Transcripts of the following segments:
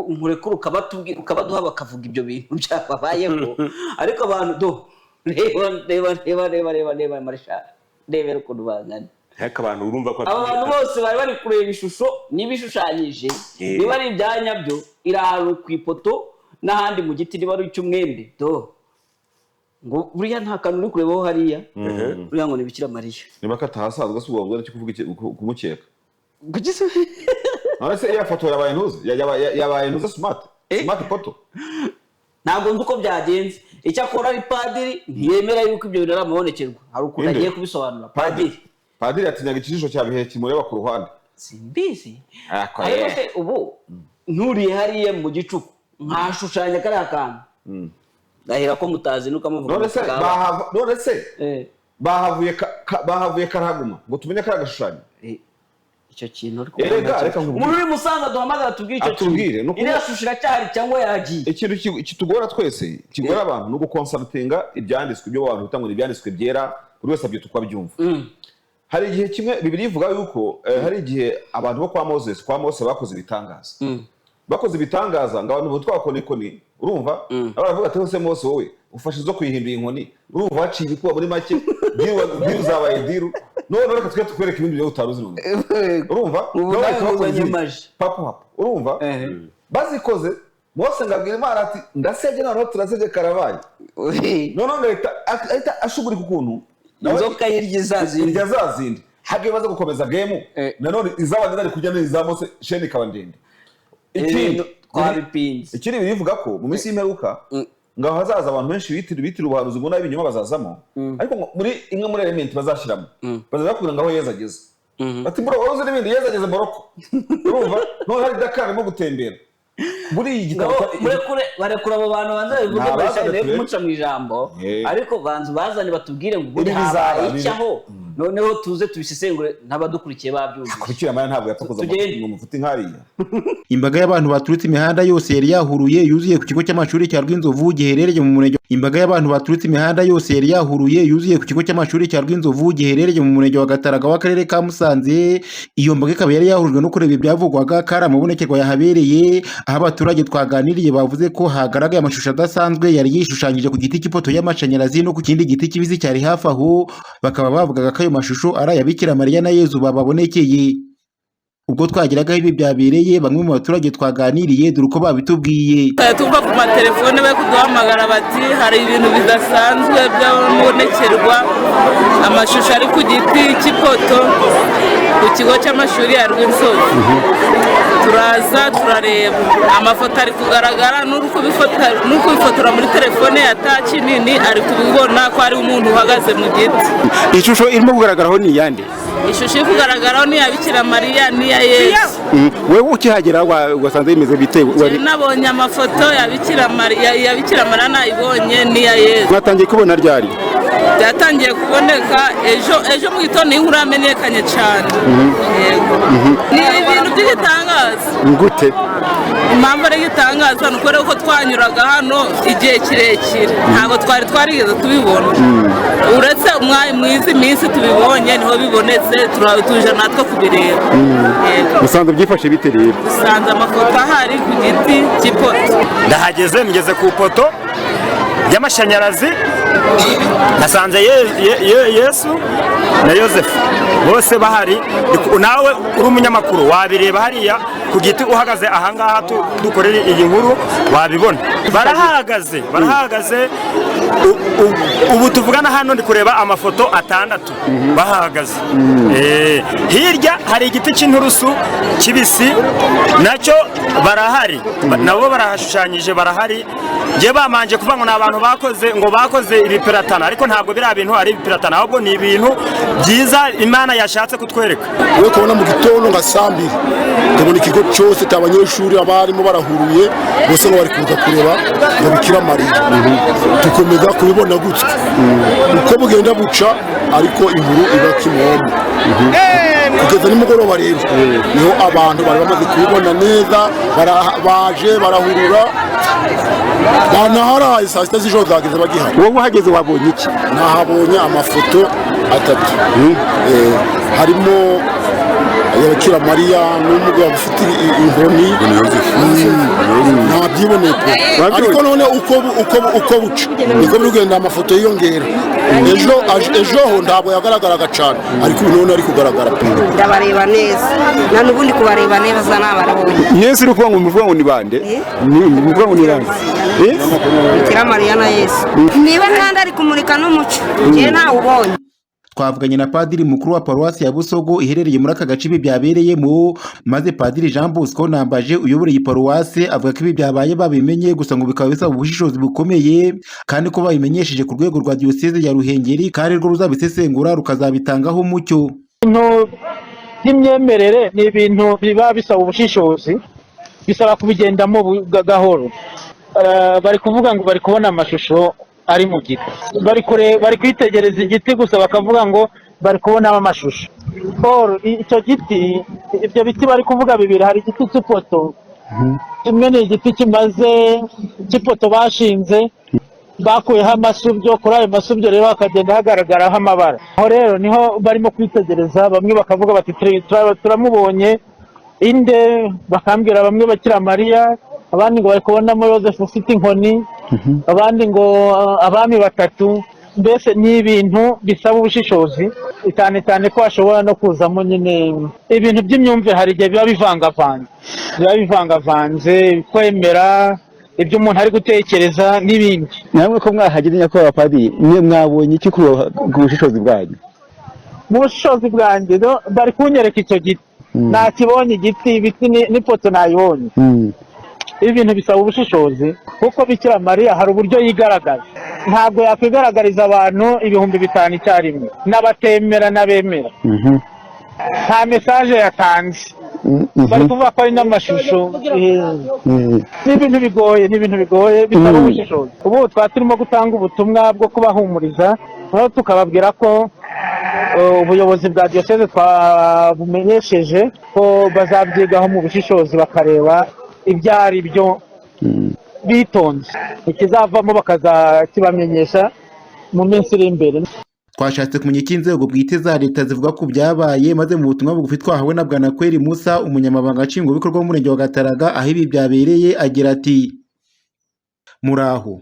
umurekuru ukabaduha bakavuga ibyo bintu byababayeho ariko abantu do reba Marshal rebera ukuntu bangana heka abantu urumva ko abantu bose bari kureba ishusho nibishushanyije niba ari ibyanyabyo iraharu ku ipoto n'ahandi mu giti niba ari cy'umwembe do ngo buriya nta kantu uri kurebaho hariya buriya ngo nibikira Mariya niba katahasanzwe se ubwo cyo kuvuga kumukeka kugize arase ya foto yabaye ntuze smart photo ntabwo nzi uko byagenze icyo akora ari padiri ntiyemera yuko ibyo bintu aramubonekerwa hari ukuntu agiye kubisobanura padiri yatinyaga ikijisho cya bihe kimureba ku ruhande simbizi ariko se ubu nturiye hariya mu gicuku nkashushanya kariya kantu ndahira ko mutazi nuko amuvuga none se bahavuye karaguma ngo tumenye karagashushanyo icyo kintu ariko umuntu uri Musanze duhamagara tubwire icyo kintu iri yashushira cyari cyangwa yagiye ikintu kitugora twese kigora abantu no gukonsultinga ibyanditswe byo abantu bitangwa ibyanditswe byera buri wese abyita uko abyumva hari igihe kimwe Bibiliya ivuga yuko hari igihe abantu bo kwa Mose bakoze ibitangaza ngo abantu bo twakonikoni urumva baravuga ati hose Mose wowe ufashe zo kuyihindura inkoni urumva waciye ikuba muri make diru zabaye diru none reka twe tukwereka ibindi byo utaruzi none urumva papa urumva bazikoze Mose ngabwira Imana ati ndasebye none turasebye karabaye none leta ashugurika ukuntu inzoka yirya zazindi hage baza gukomeza game none izabandi ari kujya neza Mose sheni kabandende ikindi bivuga ko mu minsi y'imperuka ngaho hazaza abantu benshi bitira ubuhanuzi ngo nabinyuma bazazamo ariko muri imwe muri element bazashiramo bazakubwira ngaho Yesu ageze ati bro waruzi n'ibindi Yesu ageze Morocco urumva no hari Dakar arimo gutembera muri iyi gitabo barekura abo bantu banza bivuge muca mu ijambo ariko banzu bazane batubwire ngo buri habaye icyaho noneho tuze tubisesengure n'abadukurikiye babyumvise kurikira amaya ntabwo yapakoza mu mufuti nkariya imbaga y'abantu baturutse imihanda yose yari yahuruye yuzuye ku kigo cy'amashuri cya Rwinzovu giherereye mu murenge imbaga y'abantu baturutse imihanda yose yari yahuruye yuzuye ku kigo cy'amashuri cya Rwinzovu giherereye mu murenge wa Gataraga w'akarere ka Musanze iyo mbaga ikaba yari yahurujwe no kureba ibyavugwaga kara amabonekerwa yahabereye aho abaturage twaganiriye bavuze ko hagaragaye amashusho adasanzwe yari yishushanyije ku giti cy'ipoto y'amashanyarazi no ku kindi giti kibisi cyari hafi aho bakaba bavugaga ko ayo mashusho ari aya Bikira Mariya na Yezu bababonekeye ubwo twagiragaho ibi byabereye bamwe mu baturage twaganiriye dore uko babitubwiye tumva ku matelefone bari kuduhamagara bati hari ibintu bidasanzwe by'abonekerwa amashusho ari ku giti cy'ipoto ku kigo cy'amashuri ya Rwinzovu turaza turareba amafoto ari kugaragara n'uri kubifotora muri telefone ya taci nini ari kubibona ko ari umuntu uhagaze mu giti ishusho irimo kugaragaraho ni yande ishusho iri kugaragaraho ni iya Bikira Mariya n'iya Yesu wewe ukihagera wasanze bimeze bite nabonye amafoto ya Bikira Mariya nayibonye n'iya Yesu mwatangiye kubona ryari byatangiye kuboneka ejo mu gitondo inkuru yamenyekanye cyane ni ibintu by'igitangaza gute impamvu ari igitangaza ni ukubera ko twanyuraga hano igihe kirekire ntabwo twari twarigeze tubibona uretse mu izi minsi tubibonye niho bibonetse tuje natwe kubireba musanze byifashe bite rero dusanze amafoto ahari ku giti cy'ipoto ndahageze ngeze ku ipoto y'amashanyarazi nasanze Yesu na Yosefu bose bahari nawe uri umunyamakuru wabireba hariya ku giti uhagaze ahangaha dukorera iyi nkuru wabibona barahagaze ubu tuvugana hano ndi kureba amafoto 6 bahagaze hirya hari igiti cy'inturusu kibisi nacyo barahari nabo barahashushanyije barahari nge bamanje kuvuga ngo n'abantu bakoze ibipiratana ariko ntabwo biri bintu ari ibipiratana ahubwo ni ibintu byiza Imana yashatse kutwereka we kubona mu gitondo ngasambira tubona ikigo cyose cy'abanyeshuri abarimo barahuruye bose ngo bari kuza kureba ngo Bikira Mariya tukomeza kubibona gutya uko bugenda buca ariko inkuru iba kimomo kugeza nimugoroba rero niho abantu bari bamaze kubibona neza baje barahurura banaharaye saa sita z'ijoro zageze bagihari wowe uhageze wabonye iki nahabonye amafoto 3 harimo Bikira Mariya n'umugabo ufite inkoni ntabyiboneye pe ariko none uko buca niko birugenda amafoto yiyongera ejo ntabwo yagaragaraga cyane ariko ubu none ari kugaragara pe ndabareba neza na n'ubundi kubareba neza n'abarabonye Yesu uri kuvuga ngo ni bande muvuga ngo ni bande Bikira Mariya na Yesu niba kandi ari kumurika n'umuco njye ntawe ubonye. Twavuganye na padiri mukuru wa paruwasi ya Busogo iherereye muri aka gace ibi byabereyemo, maze padiri Jean Bosco Nambaje uyobora iyi paruwasi avuga ko ibi byabaye babimenye gusa ngo bikaba bisaba ubushishozi bukomeye kandi ko babimenyesheje ku rwego rwa diyoseze ya Ruhengeri kandi rwo ruzabisesengura rukazabitangaho umucyo. Ibintu by'imyemerere ni ibintu biba bisaba ubushishozi, bisaba kubigendamo gahoro. Bari kuvuga ngo bari kubona amashusho ari mu giti, bari kwitegereza igiti gusa bakavuga ngo bari kubonamo amashusho. Icyo giti, ibyo biti bari kuvuga bibiri, hari igiti cy'ipoto, kimwe ni igiti kimaze cy'ipoto bashinze bakuyeho amasubyo, kuri ayo masubyo rero hakagenda hagaragaraho amabara. Aho rero niho barimo kwitegereza, bamwe bakavuga bati turamubonye inde, bakambwira bamwe Bikira Mariya, abandi ngo bari kubonamo Yosefu ufite inkoni, abandi ngo abami batatu. Mbese ni ibintu bisaba ubushishozi cyane ko hashobora no kuzamo nyine ibintu by'imyumvire, hari igihe biba bivangavanze kwemera ibyo umuntu ari gutekereza n'ibindi. namwe ko mwahageze nyakubahwa padiri mwe mwabonye iki ku bushishozi bwanyu? Mu bushishozi bwanjye bari kunyereka icyo giti, nakibonye igiti, ibiti n'ipoto nayibonye. Ibintu bisaba ubushishozi kuko Bikira Mariya hari uburyo yigaragaza, ntabwo yakwigaragariza abantu 5,000 icyarimwe, n'abatemera n'abemera. Nta mesaje yatanze, bari kuvuga ko ari n'amashusho. Ni ibintu bigoye bisaba ubushishozi. Ubu turimo gutanga ubutumwa bwo kubahumuriza, aho tukababwira ko ubuyobozi bwa diyoseze twabumenyesheje ko bazabyigaho mu bushishozi bakareba ibyo ari byo bitonze, ikizavamo bakazakibamenyesha mu minsi iri imbere. Twashatse kumenya iki inzego bwite za leta zivuga ku byabaye, maze mu butumwa bugufi twahawe na Bwanakweli Musa umunyamabanga nshingwabikorwa w'umurenge wa Gataraga aho ibi byabereye agira ati: muraho,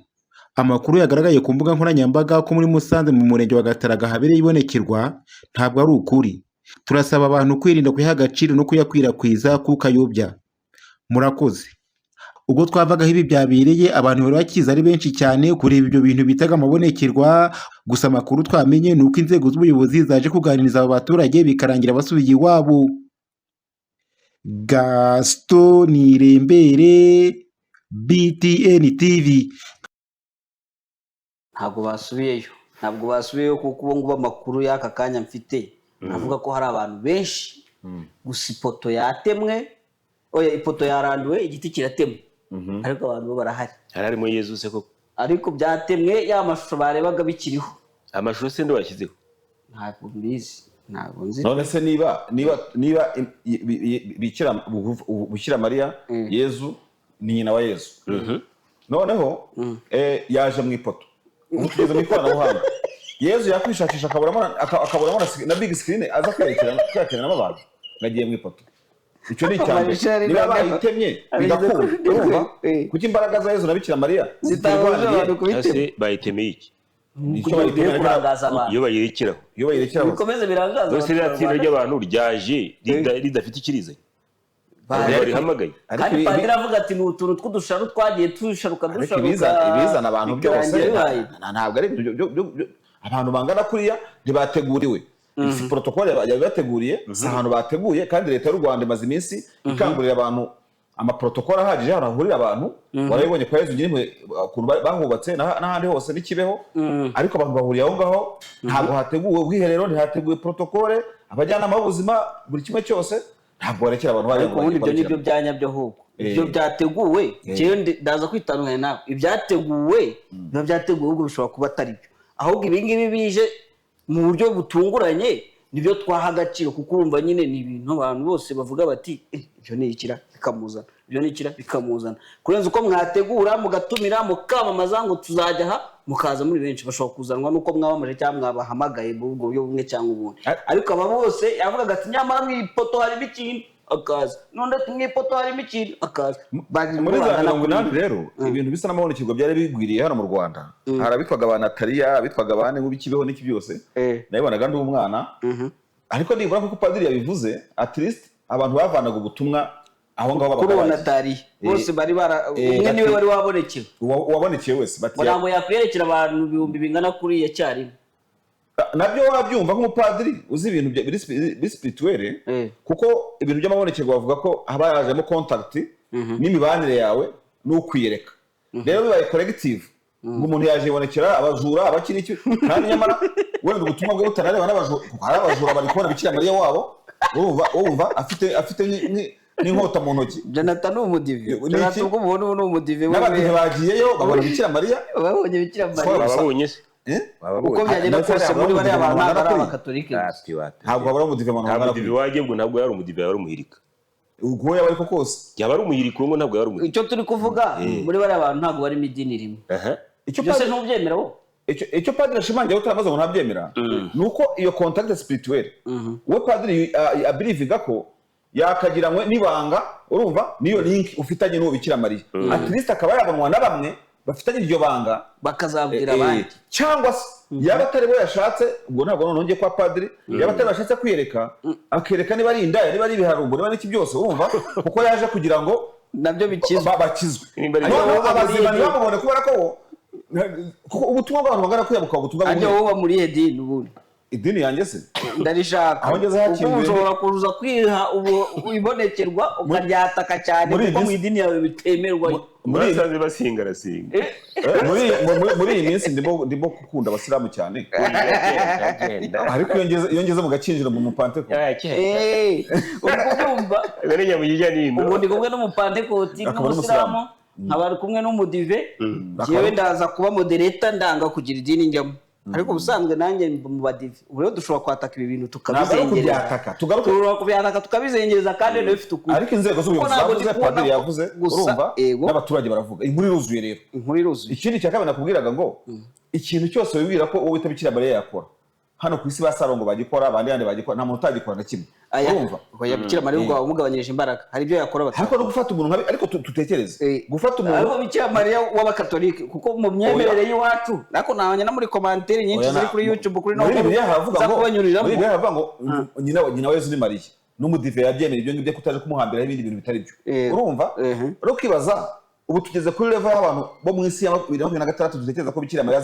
amakuru yagaragaye ku mbuga nkoranyambaga ko muri Musanze mu murenge wa Gataraga habereye ibonekerwa ntabwo ari ukuri. Turasaba abantu kwirinda kuyaha agaciro no kuyakwirakwiza kuko ayobya. Murakoze. Ubwo twavagaho ibi byabereye abantu bari bakiza ari benshi cyane kureba ibyo bintu bitaga amabonekerwa, gusa amakuru twamenye ni uko inzego z'ubuyobozi zaje kuganiriza aba baturage bikarangira basubiye iwabo. Gaston Nirembere, BTN TV. ntabwo basubiyeyo kuko ubu ngubu amakuru y'aka kanya mfite avuga ko hari abantu benshi, gusa ipoto yatemwe, ipoto yaranduwe, igiti kiratemwe, ariko abantu bo barahari. harimo Yezu se koko, ariko byatemwe ya mashusho barebaga bikiriho. amashusho se ndo washyizeho? Ntabwo nzi. none se niba Bikira Mariya Yezu ni nyina wa Yezu, noneho yaje mu ipoto, ubu tugeze mu ikoranabuhanga, Yezu yakwishakisha akaburamo na big screen aza kwerekeramo abantu, nagiye mu ipoto. Icyo ni cyane niba bayitemye bigakunda, kuko imbaraga za Yezu na Bikira Mariya zitabuje abantu kubitema. Bayitemeye iki? Icyo bayitemeye kurangaza abantu, iyo bayirekeraho bikomeze birangaza bose riratsinda ry'abantu ryaje ridafite ikirizanye, barihamagaye. Kandi padiri avuga ati ni utuntu tw'udusharu twagiye tusharuka ibizana abantu byose ntabwo ari abantu bangana kuriya ntibateguriwe. Izi protokole yabibateguriye, si ahantu bateguye, kandi leta y'u Rwanda imaze iminsi ikangurira abantu amaprotokole ahagije ahantu hahurira abantu. Warabibonye kwa Yezu nyine bahubatse n'ahandi hose n'ikibeho, ariko abantu bahuriye aho ngaho, ntabwo hateguwe ubwiherero, ntihateguwe protokole, abajyanama b'ubuzima, buri kimwe cyose ntabwo barekera abantu bari. Ubundi ibyo nibyo byanyabyo ahubwo ibyo byateguwe, jewe ndaza kwitandukanya nawe. Ibyateguwe biba byateguwe, ubwo bishobora kuba atari byo, ahubwo ibi ngibi bije mu buryo butunguranye nibyo twaha agaciro kuko urumva nyine ni ibintu abantu bose bavuga bati ibyo ni ikira bikamuzana ibyo ni ikira bikamuzana kurenza uko mwategura mugatumira mukamamaza ngo tuzajya aha mukaza muri benshi bashobora kuzanwa nuko mwabamaje cyangwa mwabahamagaye mu buryo bumwe cyangwa ubundi ariko aba bose yavugaga ati nyamara mu ipoto harimo ikintu akaza none mu ipoto harimo ikintu akaza muri za 80 rero ibintu bisa n'amabonekerwa byari bigwiriye hano mu Rwanda harabitwaga abanatariya abitwaga abane nk'ubikibeho n'iki byose nayibonaga ndi umwana ariko nibura kuko padiri yabivuze at least abantu bavanaga ubutumwa aho ngaho kuri natari bose bari umwe niwe wari wabonekeye wese bati ngo yakwerekera abantu ibihumbi bingana kuri ya cyari nabyo wabyumva nk'umupadiri uzi ibintu biri spirituel kuko ibintu by'amabonekerwa bavuga ko haba yajemo contact n'imibanire yawe n'ukwiyereka rero bibaye collective ngo umuntu yaje yibonekera abajura abakiri iki kandi nyamara wenda ubutumwa bwe butarareba n'abajura hari abajura bari kubona Bikira Mariya wabo wumva afite n'inkota mu ntoki Jonathan umudive Jonathan ubwo mubona ni umudive n'abadive bagiyeyo babona Bikira Mariya babonye Bikira Mariya babonye uko byagenda kose muri bari abantu b'abakatolike ntabwo babura umudive abantu umudive wagebwe ntabwo yari umudive yari umuhirika ubwo yaba ariko kose yaba ari umuhirika ngo ntabwo yari umuhirika icyo turi kuvuga muri bari abantu ntabwo bari midini rimwe icyo byose ntubyemera wo icyo padiri ashimangira utaramaze ngo ntabyemera nuko iyo contact spirituel we padiri abiriviga ko yakagiranywe n'ibanga urumva niyo link ufitanye n'uwo Bikira Mariya at least akaba yabonwa na bamwe bafitanye iryo banga bakazabwira abandi cyangwa se yaba atari bo yashatse ubwo ntabwo nonongeye kwa padiri yaba atari yashatse kwiyereka akereka niba ari indaya niba ari ibiharumbo niba n'iki byose urumva kuko yaje kugira ngo nabyo bikizwe bakizwe abazima ntibamubone kubera ko ubutumwa bw'abantu bagana kwiyabuka ubutumwa bw'umuntu ajya woba muri edini ubundi idini yanjye se ndarishaka aho ngeze hakinduye ushobora kuza kwiha ubonekerwa ukaryataka cyane kuko mu idini yawe bitemerwa muri sazi basingarasinga muri iyi minsi ndimo gukunda abasilamu cyane ariko iyo ngeze mu gakinjiro mu mupantekoti ubu ndi kumwe n'umupantekoti n'umusilamu nkaba ari kumwe n'umudive njyewe ndaza kuba modereta ndanga kugira idini njyamo ariko ubusanzwe nanjye mu badive ubu rero dushobora kwataka ibi bintu tukabizengereza tukabizengereza kandi rero bifite ukuri ariko inzego z'ubuyobozi zavuze padiri yavuze urumva n'abaturage baravuga inkuru iruzuye rero inkuru iruzuye ikindi cya kabiri nakubwiraga ngo ikintu cyose wibwira ko wowe wita Bikira Mariya yakora hano ku isi basarongo bagikora abandi bagikora nta muntu utagikora na kimwe urumva oya Bikira Mariya ubwo umugabanyirije imbaraga hari ibyo yakora ariko no gufata umuntu nkabi ariko tutekereze gufata umuntu ariko Bikira Mariya w'abakatolike kuko mu myemerere y'iwacu nako nabanye na muri commentaire nyinshi ziri kuri YouTube kuri no muri haravuga ngo nyina wa Yesu ni Mariya n'umudive yabyemera ibyo ngibyo kutaje kumuhambira ibindi bintu bitari byo urumva rero kibaza ubu tugeze kuri level y'abantu bo mu isi ya 2026 dutekereza ko Bikira Mariya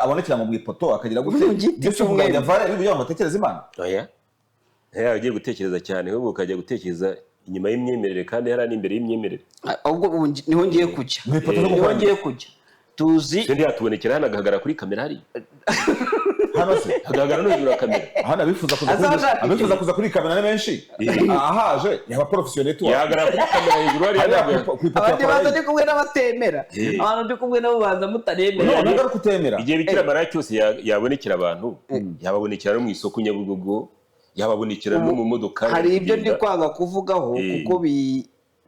abonekera mu ipoto akagira gute ndetse umuganya vare ibyo batekereza Imana oya ugiye gutekereza cyane ahubwo ukajya gutekereza inyuma y'imyemerere kandi hari n'imbere y'imyemerere ahubwo niho ngiye kujya tuzi sindi yatubonekera hano agahagara kuri kamera hari hano se agahagara no hejuru ya kamera hano abifuza kuza kuri kamera ni benshi ahaje yaba professionnel tu yagara kuri kamera hejuru hari abandi baza ndi kumwe n'abatemera abantu ndi kumwe nabo baza mutaremera ntabwo ari kutemera igihe Bikira Mariya cyose yabonekera abantu yababonekera no mu isoko Nyabugogo yababonekera no mu modoka hari ibyo ndi kwanga kuvugaho kuko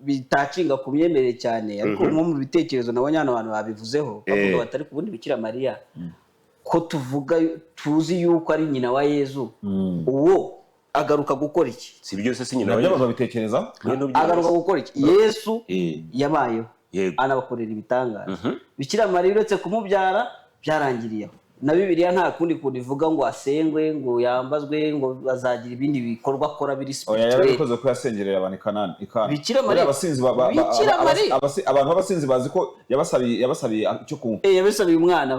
bitacinga ku myemerere cyane ariko nko mu bitekerezo nabonye hano abantu babivuzeho bavuga batari ku bundi Bikira Mariya ko tuzi yuko ari nyina wa Yezu uwo agaruka gukora iki si byose si nyina wa Yezu babitekereza agaruka gukora iki Yesu yabayeho anabakorera ibitangaza Bikira Mariya uretse kumubyara byarangiriye na Bibiliya nta kundi kuntu ivuga ngo asengwe ngo yambazwe ngo bazagira ibindi bikorwa akora biri spirituel oya yabikoze ko yasengerera abantu ikana Bikira Mariya abasinzi abantu b'abasinzi bazi ko yabasabiye icyo kunywa yabasabiye umwana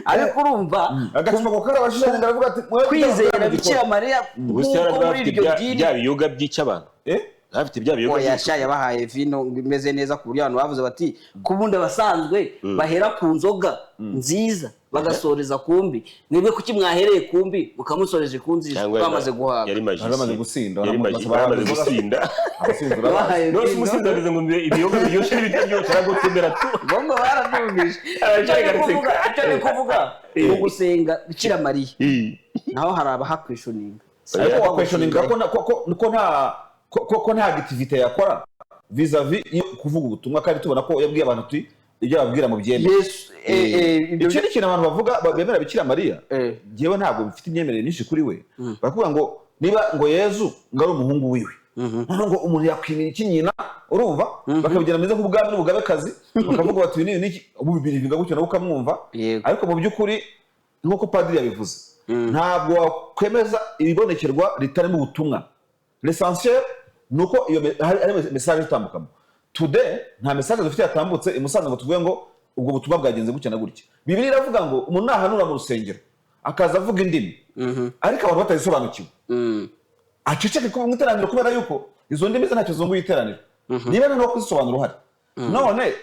ariko urumva agacupa ko karabashije ndavuga ati kwizera Bikira Mariya muri iryo dini bya biyoga byica abantu afite bya biyoga yasha yabahaye vino imeze neza ku buryo abantu bavuze bati kubundi abasanzwe bahera ku nzoga nziza bagasoreza kumbi mwebwe kuki mwahereye kumbi mukamusoreje ku nziza bamaze guhaga yaramaze gusinda yaramaze gusinda no simusinda bize ngo ibiyoga biryoshye n'ibitaryoshye cyangwa gutembera tu bomba barabyumvise cyo kuvuga mu gusenga Bikira Mariya naho hari abahakwishoninga ariko wakwishoninga ko nta activité yakora vis-a-vis yo kuvuga ubutumwa kandi tubona ko yabwiye abantu ati ibyo babwira mu byembe icyo ni ikintu abantu bavuga bemera Bikira Mariya jewe ntabwo bifite imyemerere nyinshi kuri we barakuvuga ngo niba ngo Yezu ngo ari umuhungu wiwe ngo umuntu yakwimira iki nyina urumva bakabigena meze nk'ubwami n'ubugabekazi bakavuga bati ibi ni ubu bibiri biga gutyo nawe ukamwumva ariko mu by'ukuri nk'uko padiri yabivuze ntabwo wakwemeza ibibonekerwa ritarimo ubutumwa l'essentiel nuko iyo hari message itambukamo today nta message dufite yatambutse imusanze ngo tuvuge ngo ubwo butumwa bwagenze gutya na gutya Bibiliya iravuga ngo umuntu nahanura mu rusengero akaza avuga indimi ariko abantu batazisobanukiwe aceceke ko mu iteraniro kubera yuko izo ndimi ntacyo zunguye iteraniro niba no kuzisobanura uhari none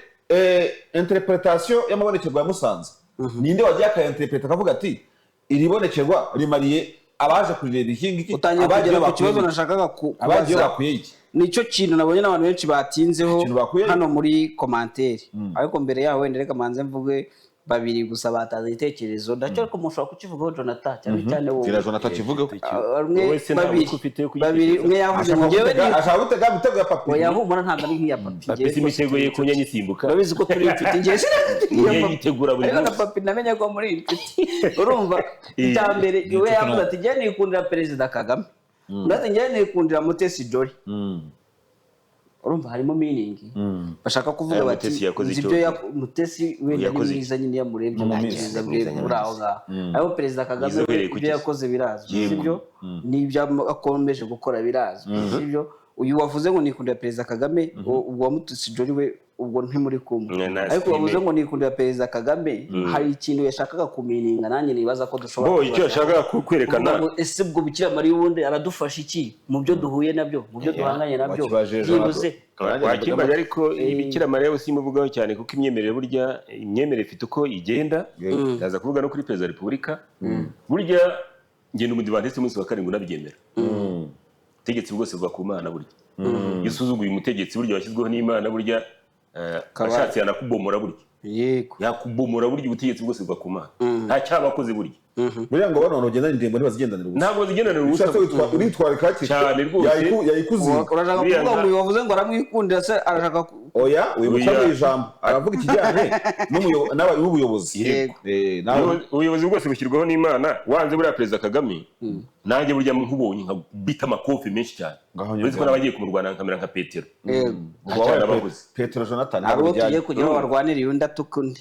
interpretation y'amabonekerwa ya Musanze ninde wagiye akainterpreta akavuga ati iribonekerwa rimariye abaje kurireba ikingiki utangiye kugera ku kibazo nashakaga abagiye bakuye iki nico kintu nabonye n'abantu benshi batinzeho hano muri commentaire ariko mbere yaho wenda reka manze mvuge babiri gusa bataza itekerezo ndacyo ko mushobora kukivugaho Jonathan cyane wowe Jonathan kivugeho babiri umwe yavuze ngo jewe ashaka gutega mitego ya papi oya humura ntabwo ari nk'iya papi papi imitego ye kunya nyisimbuka babizi ko turi inshuti ngiye yitegura buri munsi papi namenye ko muri inshuti urumva itambere iwe yavuze ati je nikundira Perezida Kagame ndate ngiye nikundira Mutesi Jolly urumva harimo meaning bashaka kuvuga bati ibyo Mutesi we mwiza nyine yamurebye ntakiza muri aho ngaho aho Perezida Kagame ibyo yakoze birazwi sibyo n'ibyo akomeje gukora birazwi sibyo uyu wavuze ngo nikundira Perezida Kagame ubwo Mutesi Jolly we ubwo ntimuri kumwe ariko wavuze ngo nikundira Perezida Kagame hari ikintu yashakaga kumininga nanjye nibaza ko dushobora icyo yashakaga kwerekana ese ubwo Bikira Mariya ubundi aradufasha iki mu byo duhuye nabyo mu byo duhanganye nabyo yibuze wakimbaje ariko Bikira Mariya usimuvugaho cyane kuko imyemerere burya imyemerere ifite uko igenda yaza kuvuga no kuri Perezida wa Repubulika burya ngenda umudivantiste umunsi wa karindwi nabyemera ubutegetsi bwose buva ku Mana burya iyo usuzuguye umutegetsi burya washyizweho n'Imana burya ashatse yanakubomora burya yego yakubomora burya ubutegetsi bwose buva ku Mana nta cyabakoze burya buriya ngo bano bagenda indembo ntibazigendanira ubusa ntabwo zigendanira ubusa uritwara kaki cyane rwose yayikuziye urashaka kuvuga ngo wavuze ngo aramwikundira se arashaka oya uyu mutwe ijambo aravuga ikijyanye n'ubuyobozi ubuyobozi bwose bushyirwaho n'Imana wanze buriya Perezida Kagame nanjye burya nkubonye nkabita amakofi menshi cyane uretse ko n'abagiye kumurwana nkamera nka Petero Petero Jonathan abo tugiye kugira barwanira undi atukundi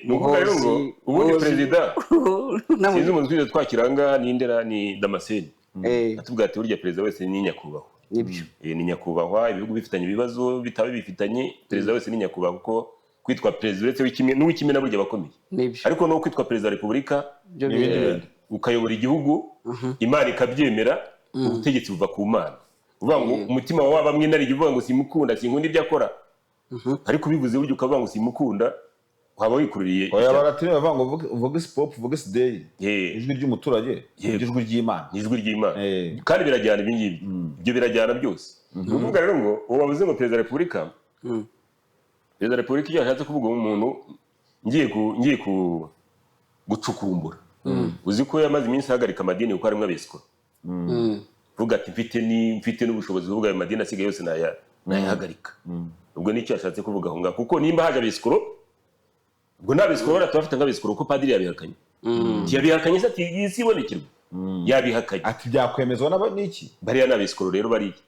nuko rero ngo ubundi Perezida sinzi umuntu twize twakiranga n'indera ni Damascene atubwira ati burya Perezida wese ni nyakubahwa nibyo ni nyakubahwa ibihugu bifitanye ibibazo bitaba bifitanye Perezida wese ni nyakubahwa kuko kwitwa Perezida uretse w'ikimwe n'uw'ikimena burya bakomeye ariko no kwitwa Perezida wa Repubulika ukayobora igihugu Imana ikabyemera ubutegetsi buva ku Mana uvuga ngo umutima wa bamwe nari uvuga ngo simukunda sinkunda ibyo akora ariko bivuze buryo ukavuga ngo simukunda waba wikururiye oya baratire bavuga ngo uvuge pop uvuge day ijwi ry'umuturage ijwi ry'Imana kandi birajyana ibi ngibi ibyo birajyana byose uvuga rero ngo wabuze ngo Perezida wa Repubulika Perezida wa Repubulika iyo yashatse kuvuga umuntu ngiye gucukumbura uzi ko yamaze iminsi ahagarika amadini kuko harimo abesikora vuga ati mfite n'ubushobozi bwo ayo madini asigaye yose nayahagarika ubwo nicyo yashatse kuvuga aho ngaho kuko nimba haje abesikoro ubwo n'abesikoro baratubafite nk'abesikoro kuko padiri yabihakanye yabihakanye se ati isi ibonekerwa yabihakanye ati byakwemezwa n'iki bariya n'abesikoro rero bariya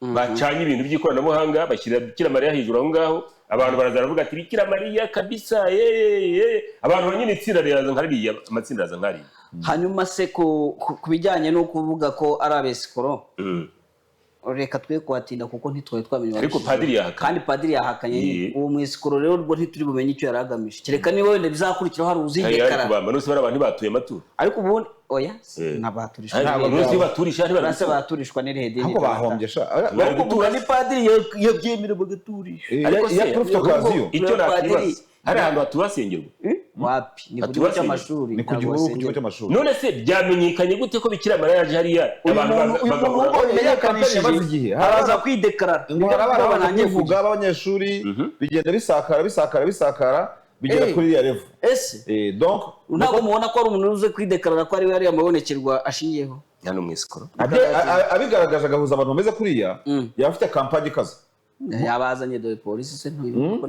bacanye ibintu by'ikoranabuhanga bashyira Bikira Mariya hejuru aho ngaho abantu baraza baravuga ati Bikira Mariya kabisa abantu banyine itsinda riraza nkariya amatsinda araza nkariya hanyuma se ku bijyanye no kuvuga ko ari abesikoro reka twe kwatinda kuko ntitwaye twamenye ariko padiri yahakanye kandi padiri yahakanye uwo mwisikoro rero rwo ntituri bumenye icyo yaragamije kereka niba wenda bizakurikiraho hari uzigekara kubamba no se bari abantu batuye amaturo ariko ubundi oya nabaturishwa ntabwo baturishwa barase baturishwa n'irehede ntabwo bahombye sha ariko kuvuga ni padiri yabyemera bagaturisha ariko se icyo nakwibaza hari ahantu hatubasengerwa wapi ni ku kigo cy'amashuri ni ku kigo cy'amashuri none se byamenyekanye gute ko Bikira Mariya yaje hariya abantu bamenyekanishije haraza kwidekarara ngo harabana nyivuga abanyeshuri bigenda bisakara bigera kuri ya level donc ntabwo mubona ko ari umuntu uze kwidekarara ko ari we yari amabonekerwa ashingiyeho hano mwisikoro abigaragaje agahuza abantu bameze kuriya yafite kampanye ikaze yabazanye dore polisi se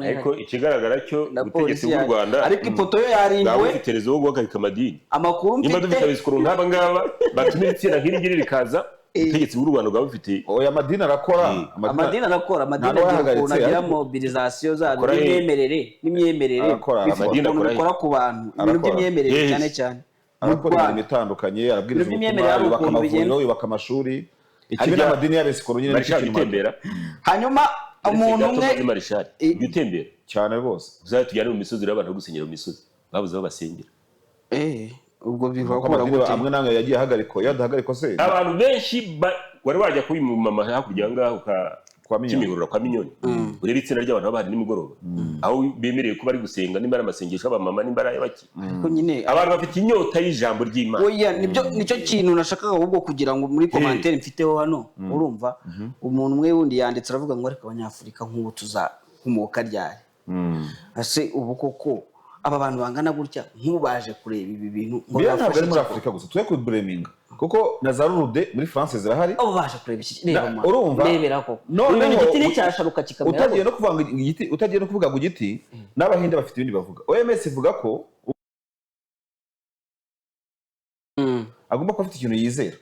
ariko ikigaragara cyo ubutegetsi bw'u Rwanda ariko ipoto yo yarindiwe bafite wo guhagarika amadini amakuru mfite nimba dufite abisikoro nk'aba ngaba batumira itsinda nk'iri ngiri rikaza ubutegetsi bw'u Rwanda bwa bufite oya amadini arakora amadini agira mobilisation zabo n'imyemerere amadini akora ku bantu ibintu by'imyemerere cyane cyane arakora ibintu bitandukanye arabwiriza ubutumwa yubaka amashuri ikindi amadini y'abesikoro nyine n'ikitembera hanyuma umuntu umwe gutembera cyane rwose uzatujyane mu misozi y'abantu gusenyera mu misozi babuze aho basengera ubwo bivakora gute amwe namwe yagiye hagariko se abantu benshi wari wajya kubi mu mama hakurya ngaho kwa Kimihurura kwa Minyoni urebe itsinda ry'abantu baba hari nimugoroba aho bemereye ko bari gusenga nimba amasengesho abamama nimba ari baki abantu bafite inyota y'ijambo ry'Imana oya nicyo kintu nashakaga ahubwo kugira ngo muri commentaire mfiteho hano urumva umuntu umwe wundi yanditse aravuga ngo ariko abanyafurika nk'ubu tuzakomoka ryari ase ubu koko aba bantu bangana gutya nk'ubaje kureba ibi bintu ngo ntabwo ari muri Afurika gusa twe ku Breminga kuko na za Lourdes muri France zirahari abo baje kureba iki urumva rebera ko none igiti n'icyasharuka kikamera utagiye no kuvuga igiti utagiye no kuvuga ngo igiti n'abahinde bafite ibindi bavuga OMS ivuga ko agomba kuba afite ikintu yizera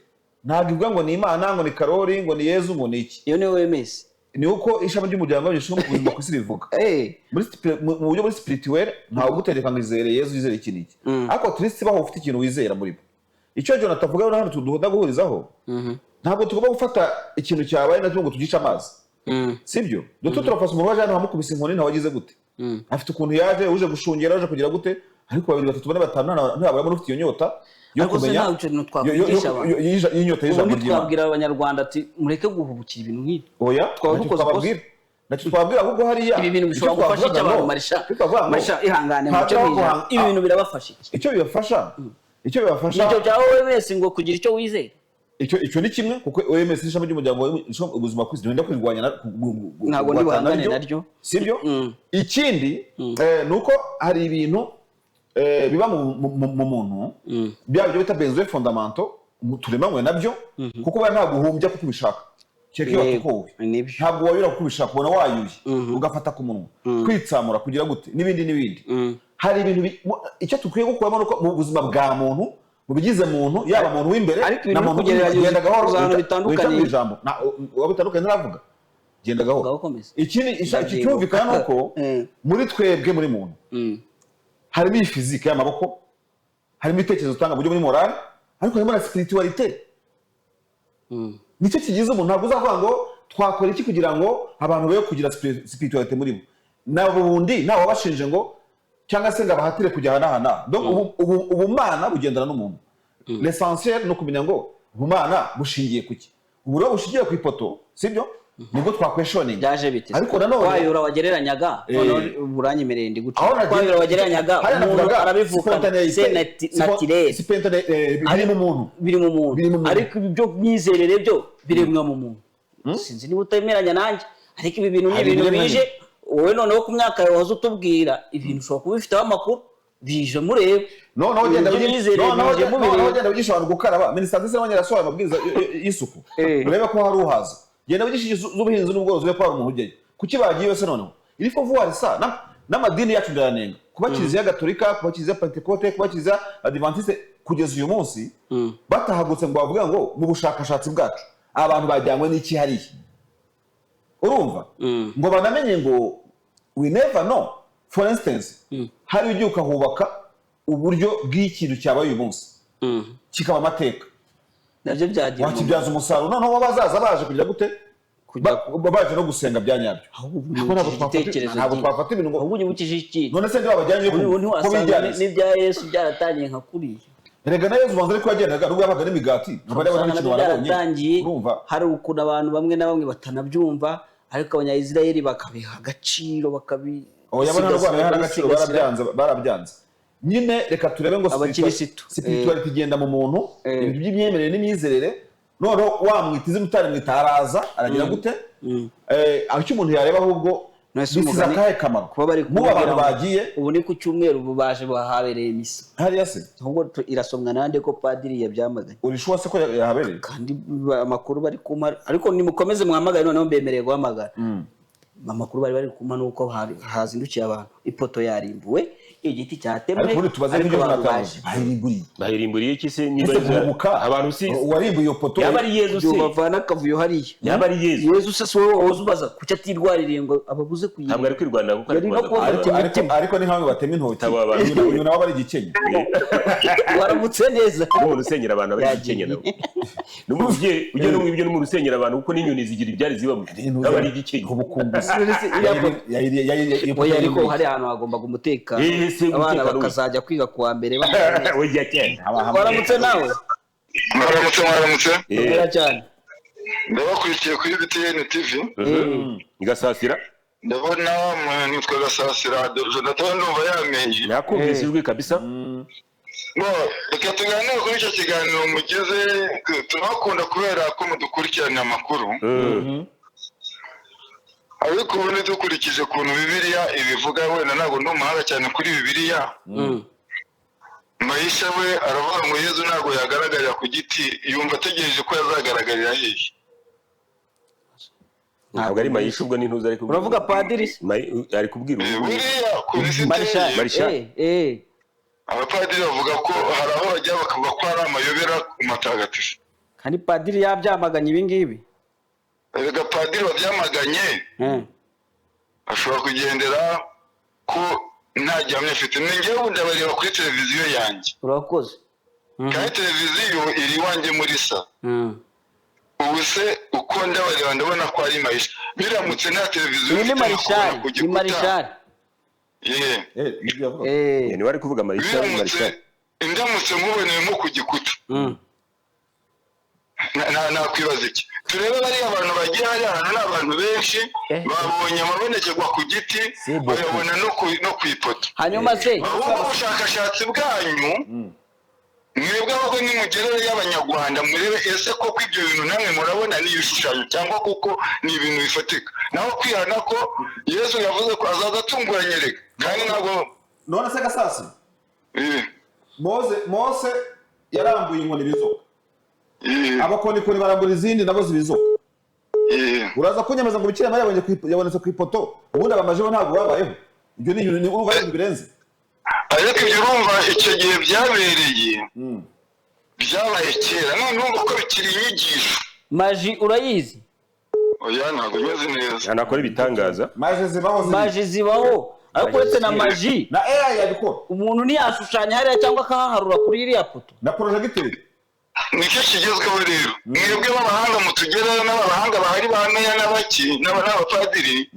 ntabwo ivuga ngo ni Imana ngo ni Karori ngo ni Yezu ngo ni iki iyo ni OMS ni uko ishami ry'umuryango w'abanyeshuri mu buzima ku isi rivuga mu buryo muri spirituel ntawe ugutegeka ngo izere Yezu izere iki n'iki ariko turisi baho ufite ikintu wizera muri bo icyo Jonathan avuga hano tuduhoda guhurizaho ntabwo tugomba gufata ikintu cyabaye nacyo ngo tugice amazi sibyo duto turafasa umuntu waje hano hamukubise inkoni ntawe agize gute afite ukuntu yaje uje gushungera uje kugira gute ariko babiri batatu bane batanu ntabwo ufite iyo nyota yo kumenya inyota y'ijambo ry'Imana twabwira abanyarwanda ati mureke guhubukira ibintu nk'ibi oya twababwira nacyo twabwira ahubwo hariya ibi bintu bishobora gufasha iki abantu marisha ihangane mucyo mwiza ibi bintu birabafasha iki icyo bibafasha nicyo cya OMS ngo kugira icyo wizeye icyo ni kimwe kuko OMS n'ishami ry'umuryango ubuzima ku isi ntibenda kwirwanya ntabwo ndibangane naryo sibyo ikindi nuko hari ibintu biba mu muntu bya byo bita besoins fondamentaux turemanywe nabyo kuko bari ntabwo uhumbya kuko ubishaka cyeke batukowe ntabwo wabira kuko ubishaka ubona wayuye ugafata ku munwa kwitsamura kugira gute n'ibindi hari ibintu icyo tukwiye gukuramo nuko mu buzima bwa muntu mu bigize muntu yaba muntu w'imbere na muntu ugenda gahoro bitandukanye ijambo wabitandukanye naravuga genda gahoro ikindi cyumvikana nuko muri twebwe muri muntu harimo iyi fizike y'amaboko harimo ibitekerezo utanga buryo muri morale ariko harimo na spiritualité nicyo kigize umuntu ntabwo uzavuga ngo twakora iki kugira ngo abantu be kugira spiritualité muri bo nabundi nawe wabashinje ngo cyangwa se ngo abahatire kujya hana donc ubumana bugendana n'umuntu l'essentiel no kumenya ngo ubumana bushingiye kuki ubu rero bushingiye ku ipoto sibyo nibwo twakweshoninga byaje bite ariko nanone wayura wagereranyaga uranyemereye ndi guca wayura wagereranyaga umuntu arabivuka biri mu muntu ariko ibyo myizerere byo biremwa mu muntu sinzi niba utemeranya nanjye ariko ibi bintu ni ibintu bije wowe noneho ku myaka yawe waza utubwira ibintu ushobora kuba bifiteho amakuru bije murebe noneho ugenda wigisha abantu gukaraba minisitiri y'abanyarwanda yasohoye amabwiriza y'isuku urebe ko hari uhaza genda wigisha z'ubuhinzi n'ubworozi urebe ko hari umuntu ujyayo kuki bagiye wese noneho iri ko vuba risa n'amadini yacu ndayanenga kuba kiliziya gatolika kuba kiliziya pentekote kuba kiliziya adivantiste kugeza uyu munsi batahagutse ngo bavuga ngo mu bushakashatsi bwacu abantu bajyanywe n'iki hariya urumva ngo banamenye ngo we never know for instance hari ugiye ukahubaka uburyo bw'ikintu cyabaye uyu munsi kikaba amateka nabyo byagiye wakibyaza umusaruro noneho wabazaza baje kugira gute baje no gusenga bya nyabyo ntabwo twafata ibintu ngo ahubwo unyibukije iki none se ndabajyanye ko bijyanye n'ibya Yesu byaratangiye nka kuriya erega na Yesu banza ariko yagendaga nubwo yabaga n'imigati byaratangiye hari ukuntu abantu bamwe na bamwe batanabyumva ariko abanyayisirayeli bakabiha agaciro barabyanze nyine reka turebe ngo spirituality igenda mu muntu ibintu by'imyemerere n'imyizerere noneho wamwita izina utarimwita araza aragira gute aho icyo umuntu yareba ahubwo bisize akahe kamaro muba abantu bagiye ubu ni ku cyumweru ubu baje bahabereye misa hariya se ahubwo irasomwa nande ko padiri yabyamaganye urishuwa se ko yahabereye kandi amakuru bari kumara ariko nimukomeze muhamagare noneho mbemereye guhamagara amakuru bari kumara nuko hazindukiye abantu ipoto yarimbuwe igiti cyatemwe ariko tubaze n'ibyo bataje bahirimburiye iki se niba abantu si warimbuye iyo poto yabari Yesu se bavana kavuyo hariya yabari Yesu se so wozubaza kuki atirwaririye ngo ababuze kuyiba ntabwo ari kwirwanira kuko ariko ni hamwe batema intoki uyu nawe bari igikenya waramutse neza n'umuntu usengera abantu bari igikenya nawe n'umuvye ujye n'umubyo n'umuntu usengera abantu kuko n'inyoni zigira ibyari zibamo n'abari igikenya ubukumbuzi ariko hari ahantu hagomba gumutekano abana bakazajya kwiga kuwa mbere waramutse nawe mwaramutse mbera cyane ndabakurikiye kuri BTN TV igasasira ndabona nitwa Gasasira Jonathan ndumva yamenye nakumvise ijwi kabisa reka tuganire kuri icyo kiganiro mugeze turakunda kubera ko mudukurikirana amakuru ariko ubundi dukurikije ukuntu Bibiliya ibivuga wenda ntabwo ndi umuhanga cyane kuri Bibiliya Maisha we aravuga ngo Yezu ntabwo yagaragarira ku giti yumva ategereje ko yazagaragarira hehe ntabwo ari Maisha ubwo n'intuza ari kubwira uravuga padiri ari kubwira Bibiliya kuri Marisha abapadiri bavuga ko hari aho bajya bakavuga ko hari amayobera matagatifu kandi padiri yabyamaganye ibi ngibi erega padiri wabyamaganye ashobora kugendera ko nta gihamya afite ningewe ubundi abareba kuri televiziyo yanjye urakoze kandi televiziyo iri iwanjye muri sa ubu se uko ndabareba ndabona ko ari Maisha biramutse nta televiziyo ni Marishari ni wari kuvuga Maisha indamutse muboneyemo ku gikuta nakwibaza iki turebe bariya abantu bagiye hari ahantu ni abantu benshi babonye amabonekerwa ku giti bayabona no ku ipoto hanyuma se ahubwo ubushakashatsi bwanyu mwebwe ahubwo nimugerere y'abanyarwanda murebe ese koko ibyo bintu namwe murabona ni ibishushanyo cyangwa kuko ni ibintu bifatika naho kwihana ko Yesu yavuze ko azaza atunguranye reka kandi ntabwo none se Gasasi Mose yarambuye inkoni bizoka abakonikoni barambura izindi nabo zibizoka uraza kunyemeza ngo Bikira Mariya yabonetse ku ipoto ubundi abamajeho ntabwo babayeho ibyo ni ibintu urumva birenze ariko ibyo urumva icyo gihe byabereye byabaye kera none urumva ko bikiri inyigisho maji urayizi oya ntabwo meze neza anakora ibitangaza maji zibaho ariko uretse na maji na AI yabikora umuntu ntiyashushanya hariya cyangwa akahaharura kuri iriya poto na projecteur nicyo kigezweho rero mwebwe b'abahanga mutugeraho n'abahanga bahari ba meya n'abaki n'abapadiri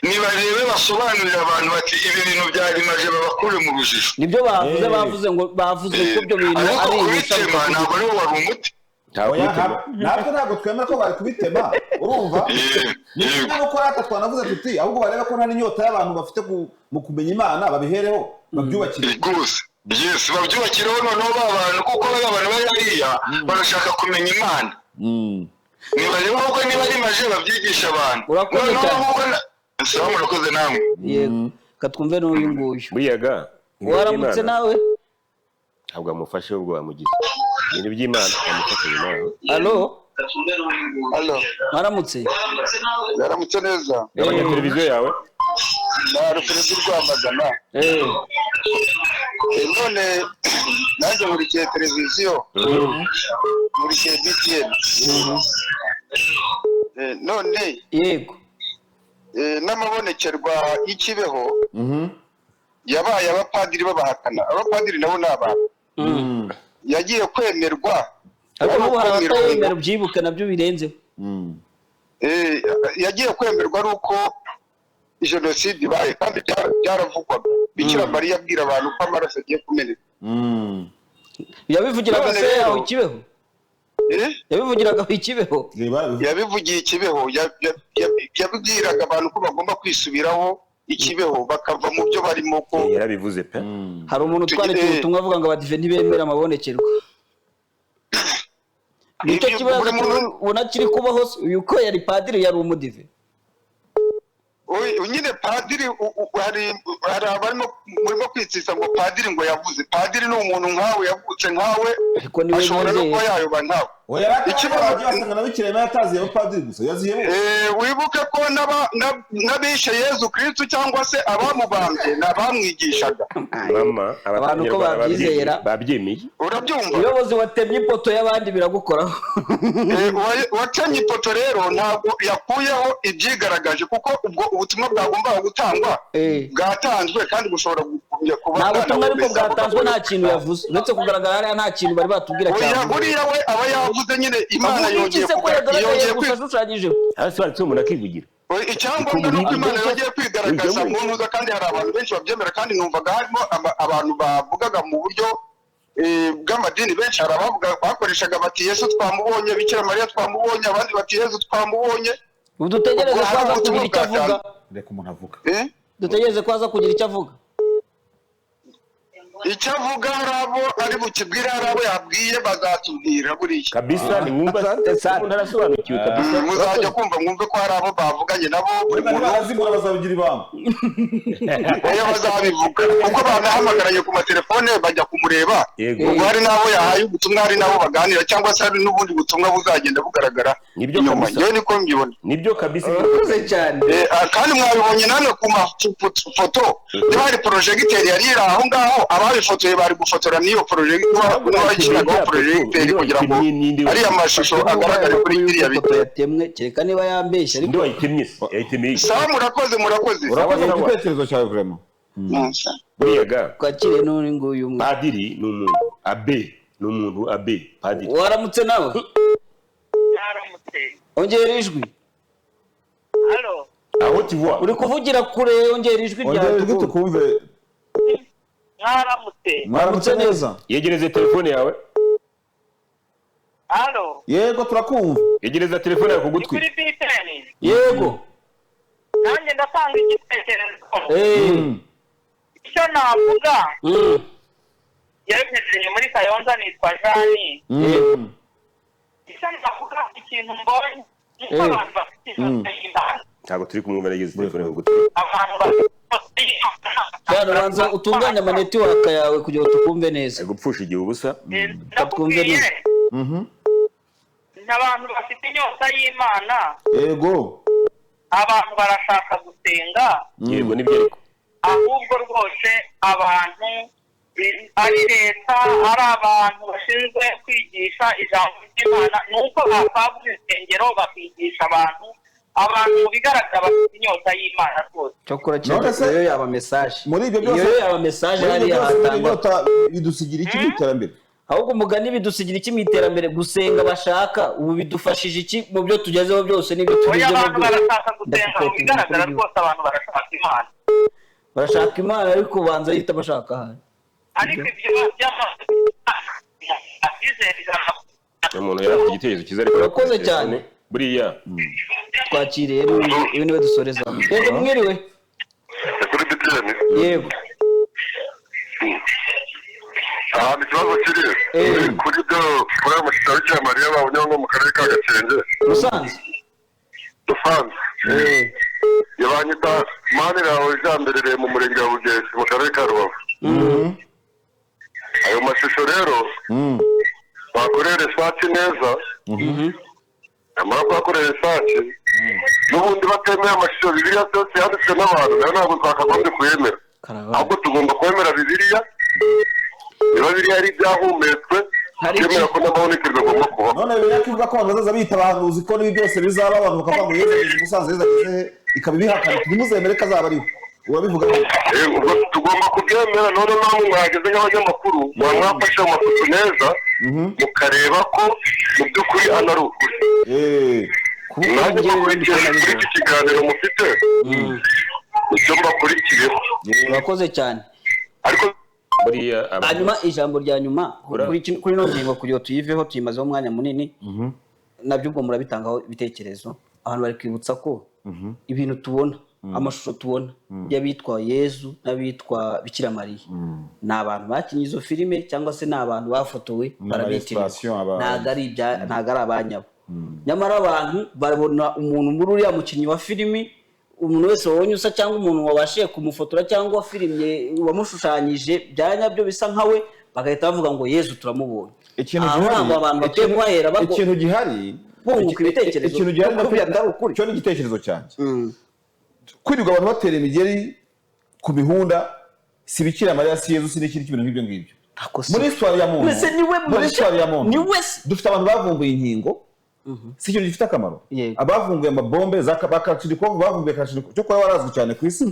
nibarebe basobanurira abantu bati ibi bintu byari maje babakure mu rujijo nibyo bavuze ngo bavuze ko ibyo bintu ari kubitema ntabwo ariwo wari umuti natwe ntabwo twemera ko bari kubitema urumva niba nuko rata twanavuze tuti ahubwo barebe ko nta n'inyota y'abantu bafite mu kumenya Imana babihereho babyubakire Yes, babyubakireho noneho abantu kuko abantu bari hariya barashaka kumenya Imana nibareba ahubwo niba ari maje babyigisha abantu urakoze cyane sawa murakoze namwe yego katwumve n'uyu nguyu buyaga waramutse nawe ntabwo amufashe ubwo bamugize ibintu by'Imana amufashe Imana allo waramutse neza yabonye televiziyo yawe na referensi Rwamagana none nanjye nkurikiye televiziyo nkurikiye BTN none yego n'amabonekerwa y'ikibeho yabaye abapadiri babahakana abapadiri nabo ni abantu yagiye kwemerwa ariko ubu hari abatayemera ubyibuke nabyo birenzeho yagiye kwemerwa ari uko jenoside ibaye kandi byaravugwaga Bikira Mariya abwira abantu ko amaraso agiye kumeneka yabivugiraga se aho Ikibeho yabivugiraga Ikibeho yabivugiye Ikibeho yabibwiraga abantu ko bagomba kwisubiraho Ikibeho bakava mu byo barimo ko yarabivuze pe hari umuntu twanditse ubutumwa avuga ngo abadive ntibemera amabonekerwa nicyo kibazo ubona kiri kubaho yuko yari padiri yari umudive nyine padiri hari abarimo murimo kwitsisa ngo padiri ngo yavuze padiri ni umuntu nkawe yavutse nkawe ashobora no kuba yayoba nkawe wibuke ko n'abishe Yezu Kristo cyangwa se abamubambye n'abamwigishaga abantu ko babyizera babyemeye urabyumva uyobozi watemye ipoto y'abandi biragukoraho watemye ipoto rero ntabwo yakuyeho ibyigaragaje kuko ubwo ubutumwa bwagombaga gutangwa bwatanzwe kandi bushobora kuba nta butumwa ariko bwatanzwe nta kintu yavuze uretse kugaragara hariya nta kintu bari batubwira cyane buriya we aba yavuze nyine Imana yongeye kwigaragaza hasi banditse umuntu akivugira icyangombwa nuko Imana yongeye kwigaragaza mu ntuza kandi hari abantu benshi babyemera kandi numvaga harimo abantu bavugaga mu buryo bw'amadini benshi hari abavuga bakoreshaga bati Yesu twamubonye Bikira Mariya twamubonye abandi bati Yesu twamubonye dutegereze ko aza kugira icyo avuga reka umuntu avuga dutegereze ko aza kugira icyo avuga icyo avuga hari abo ari bukibwira hari abo yabwiye bazatubwira buriya kabisa ni wumva umuntu arasobanukiwe kabisa muzajya kumva mwumve ko hari abo bavuganye nabo buri muntu bazimura bazabigira ibanga oya bazabivuga kuko banahamagaraye ku matelefone bajya kumureba ubwo hari n'abo yahaye ubutumwa hari n'abo baganira cyangwa se hari n'ubundi butumwa buzagenda bugaragara inyuma yewe niko mbibona nibyo kabisa urakoze cyane kandi mwabibonye namwe ku mafoto niba hari porojegiteri yari iri aho ngaho ababifotoye bari gufotora n'iyo porojegiteri kugira ngo ariya mashusho agaragare kuri iriya biti yatemwe kereka niba yambeshya ariko yayitemye sawa murakoze urakoze ku gitekerezo cyawe vraiment buriyaga twakire n'uri nguyu padiri ni umuntu abe ni umuntu abe padiri waramutse nawe yaramutse ongera ijwi aho tivuwa uri kuvugira kure ongera ijwi ryawe tukumve mwaramutse neza yegereze telefone yawe yego turakumva yegereza telefone yawe ku gutwi yego nanjye ndatanga igitekerezo icyo navuga yarekeje muri Kayonza nitwa Jani icyo navuga ikintu mbonye nuko abantu bafite ntabwo turi kumwumva nageze telefone ku gutwi cyane ubanza utunganya amanetiwaka yawe kugira ngo tukumve neza gupfusha igihe ubusa twumve neza n'abantu bafite inyota y'Imana yego abantu barashaka gusenga yego nibyo ariko ahubwo rwose abantu ari leta ari abantu bashinzwe kwigisha ijambo ry'Imana nuko bakabura insengero bakigisha abantu mu bigaragara bafite inyota y'Imana rwose cyokora iyo yaba message muri ibyo byose iyo yaba message hari hatangwa bidusigira iki iterambere ahubwo umugani bidusigira iki mu iterambere gusenga bashaka ubu bidufashije iki mu byo tugezeho byose n'ibyo tugezeho abantu barashaka gusenga mu bigaragara rwose abantu barashaka Imana barashaka Imana ariko banza yita bashaka ahandi ariko ibyo umuntu yari afite igitekerezo cyiza ariko urakoze cyane buriya twakiriye ibi niwe dusoreza yego mwiriwe kuri bitene yego ahantu ikibazo kiri kuri byo kuri ayo mashusho y'Bikira Mariya babonye nko mu karere ka Gakenke Musanze yabanyita Maniraho ijamberereye mu murenge wa Bugeshi mu karere ka Rubavu ayo mashusho rero bakorera research neza amara kuhakorera research n'ubundi batemeye amashusho Bibiliya byose yanditswe n'abantu nayo ntabwo twakagombye kuyemera ahubwo tugomba kwemera Bibiliya niba Bibiliya ari ibyahumetswe twemera ko n'amabonekerwa agomba kubaho none Bibiliya kivuga ko abantu bazaza bita abahanuzi ko n'ibi byose bizaba abantu bakavuga ngo Yesu ageze Musanze Yesu ageze ikaba ibihakana ntimuzemere ko azaba ariho urabivuga ubwo tugomba kubyemera none namwe mwageze nk'abanyamakuru mwafashe amafoto neza mukareba ko mu by'ukuri ana ari ukuri nanjye bakurikije kuri iki kiganiro mufite icyo mbakurikiyeho. Urakoze cyane. Ariko hanyuma ijambo rya nyuma kuri no ngingo kugira tuyiveho tuyimazeho umwanya munini nabyo ubwo murabitangaho ibitekerezo abantu bari kwibutsa ko ibintu tubona amashusho tubona y'abitwa Yezu n'abitwa Bikira Mariya ni abantu bakinye izo filime cyangwa se ni abantu bafotowe barabitira ntago ari abanyabo nyamara abantu barabona umuntu muri uriya mukinnyi wa filimi umuntu wese wabonye usa cyangwa umuntu wabashiye kumufotora cyangwa filime wamushushanyije byanyabyo bisa nkawe bagahita bavuga ngo Yezu turamubonye. Ikintu gihari bunguka ibitekerezo ikintu gihari cyo ni igitekerezo cyanjye kwirirwa abantu batera imigeri ku mihunda si Bikira Mariya si Yezu si n'ikindi kintu nk'ibyo ngibyo muri histoire ya muntu dufite abantu bavumbuye inkingo si cyo gifite akamaro abavumbuye amabombe za Kalashnikov bavumbuye Kalashnikov cyo kuba warazwi cyane ku isi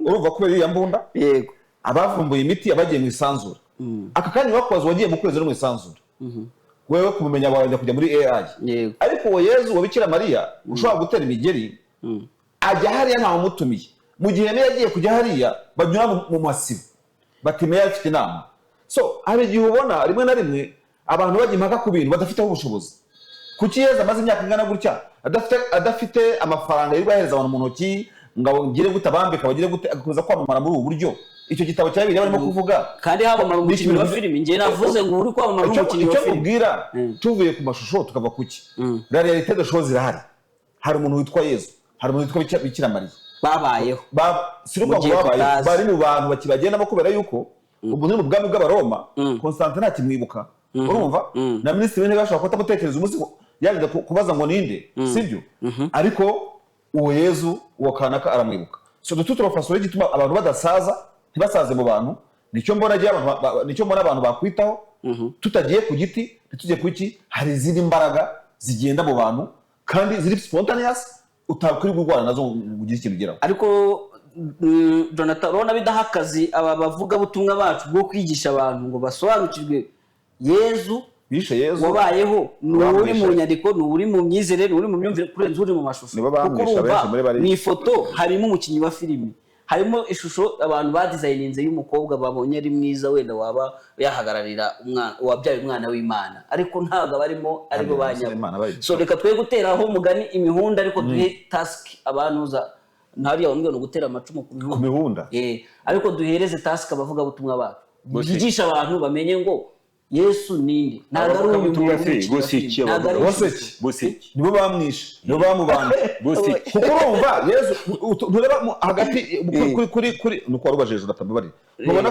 urumva kubera iya mbunda yego abavumbuye imiti abagiye mu isanzure aka kanya bakoze wagiye mu kwezi no mu isanzure wewe kumenya wajya kujya muri AI ariko uwo Yezu wa Bikira Mariya ushobora gutera imigeri ajya hariya ntawe umutumiye mu gihe nayo yagiye kujya hariya banyura mu masibo batimeye afite inama so hari igihe ubona rimwe na rimwe abantu bajya impaka ku bintu badafiteho ubushobozi kuki Yezu amaze imyaka ingana gutya adafite amafaranga y'ubahereza abantu mu ntoki ngo ngire gute abambika bagire gute agakomeza kwamamara muri ubu buryo icyo gitabo cya Bibiliya barimo kuvuga kandi habamara umukinnyi wa filime ngiye navuze ngo uri kwamamara umukinnyi wa filime kubwira tuvuye ku mashusho tukava kuki la réalité de choses irahari hari umuntu witwa Yezu hari umuntu witwa Bikira Mariya babayeho siruka ngo babayeho bari mu bantu bakibagendamo kubera yuko umuntu mu bwami bw'abaroma Constantine ntakimwibuka urumva na minisitiri w'intebe ashobora kutamutekereza umunsi yaje kubaza ngo ninde sibyo ariko uwo Yezu uwo kanaka aramwibuka so tuturafaso y'igituma abantu badasaza ntibasaze mu bantu nicyo mbona abantu bakwitaho tutagiye ku giti ntitujye ku iki hari izindi mbaraga zigenda mu bantu kandi ziri spontaneous utakuri gurwana nazo ugira ikintu ugeraho ariko Jonathan urabona bidaha akazi aba bavuga butumwa bacu bwo kwigisha abantu ngo basobanukirwe Yezu bishe Yezu wabayeho n'uri mu nyandiko n'uri mu myizere n'uri mu myumvire kurenza uri mu mashusho kuko ni ifoto harimo umukinnyi wa filimi harimo ishusho abantu badizayininze y'umukobwa babonye ari mwiza wenda waba yahagararira umwana wabyaye umwana w'Imana ariko ntago barimo aribo banyabo so reka twe guteraho umugani imihunda ariko duhe task abantu za ntari yawumbwe no gutera amacumu ku mihunda ariko duhereze task abavuga butumwa bacu bigisha abantu bamenye ngo Yesu ninde ntago ari Bosiki nibo bamwishe nibo bamubanje Bosiki kuko urumva Yesu ntureba hagati kuri nuko warubajeje udatabari mubona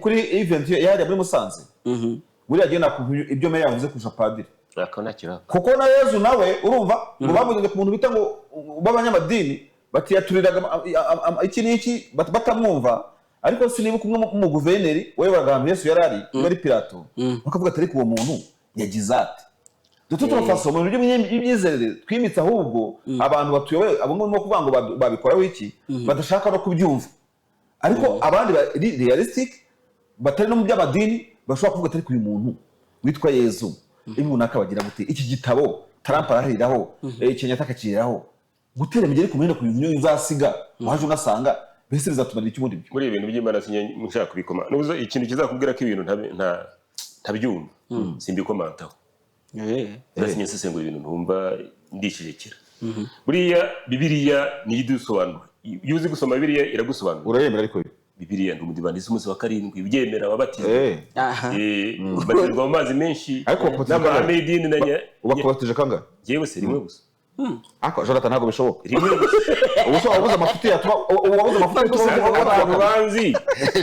kuri event yari muri Musanze buri agenda ku ibyo meya yavuze kurusha padiri kuko na Yesu nawe urumva ngo bamugize ku muntu bita ngo b'abanyamadini batiyaturiraga iki n'iki batamwumva ariko sinibuka umwe mu guverineri wayoboraga ahantu Yesu yarari bari Pilato bakavuga ati ariko uwo muntu yagize ati tuturafaso mu buryo bw'imyizerere twimitse ahubwo abantu batuyoboye abo ngabo kuvuga ngo babikoraho iki badashaka no kubyumva ariko abandi realistic batari no mu by'amadini bashobora kuvuga ati uyu muntu witwa Yezu ibi unaka bagira gute iki gitabo Trump arahiriraho Kenyatta akakiriraho gutera imigeri ku mwenda ku bintu bizasiga waje unasanga bese bizatumarira iki muri muri ibintu by'Imana sinshaka kubikoma nuzo ikintu kizakubwira ko ibintu ntabyumva simbikomataho ndasinye sesengura ibintu ntumva ndishijekera buriya Bibiliya ni idusobanura iyo uzi gusoma Bibiliya iragusobanura urayemera ariko Bibiliya ndi umudivandisi umunsi wa karindwi ubyemera wabatizwa batirwa mu mazi menshi n'amahame nanya ubakubatije kangahe yewe se rimwe gusa ako Jonathan ntago bishoboka rimwe gusa wabuze amafuti yatuma wabuze amafuti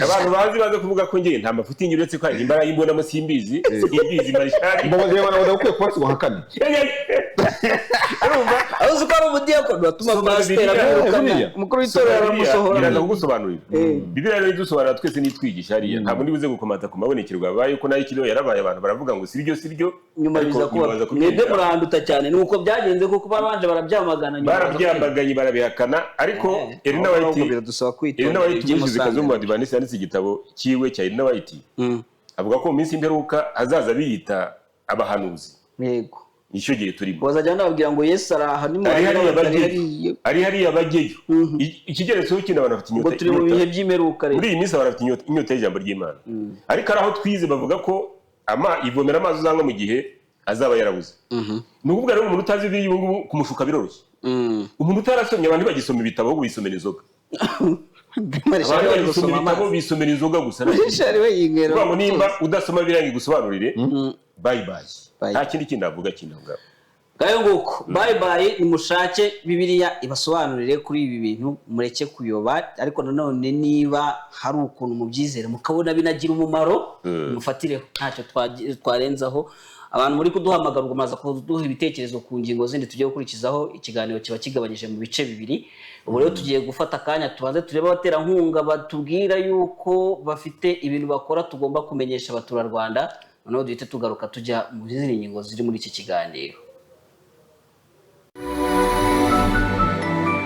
abantu banzi baza kuvuga ko ngiye nta mafuti nyiretse kwa imbara yimbona mo simbizi marishari mbabaje bana ukwiye kubatsi wa hakane arumva aho ko ari umudiyakoni batuma pasiteri mukuru w'itorero yaramusohora iraza kugusobanurira Bibiliya rero idusobanura twese nitwigisha hariya ntabwo ndibuze gukomata ku mabonekerwa baye ko nayo kiriho yarabaye abantu baravuga ngo sibyo nyuma biza kuba mwebwe muranduta cyane nuko byagenze kuko babanje barabyamagana barabyamaganye barabihakana ariko Elena White umushizikazi w'umwadivantisi yanditse igitabo kiwe cya Elena White avuga ko mu minsi imperuka hazaza biyita abahanuzi yego icyo gihe turimo bazajya nababwira ngo Yesu araha ni ari hariya bajyeyo ikigeretseho kindi abantu bafite inyota ngo turi mu bihe by'imeruka muri iyi minsi abantu bafite inyota y'ijambo ry'Imana ariko ari aho twize bavuga ko ivomera amazi uzanywa mu gihe azaba yarabuze ni ukuvuga rero umuntu utazi ibi ngubu kumushuka biroroshye umuntu utarasomye abantu bagisoma ibitabo ahubwo bisomera inzoga abantu bagisoma ibitabo bisomera inzoga gusa kuko nimba udasoma birangi gusobanurire bye bye nta kindi kintu avuga kinavuga ngayo nguko bye bye nimushake bibiliya ibasobanurire kuri ibi bintu mureke kuyoba ariko nanone niba hari ukuntu mubyizere mukabona binagira umumaro mufatireho ntacyo twarenzaho abantu muri kuduhamagara ugumaza kuduha ibitekerezo ku ngingo zindi tugiye gukurikizaho ikiganiro kiba kigabanyije mu bice bibiri ubu rero tugiye gufata akanya tubanze turebe abaterankunga batubwira yuko bafite ibintu bakora tugomba kumenyesha abaturarwanda noneho duhite tugaruka tujya mu zindi ngingo ziri muri iki kiganiro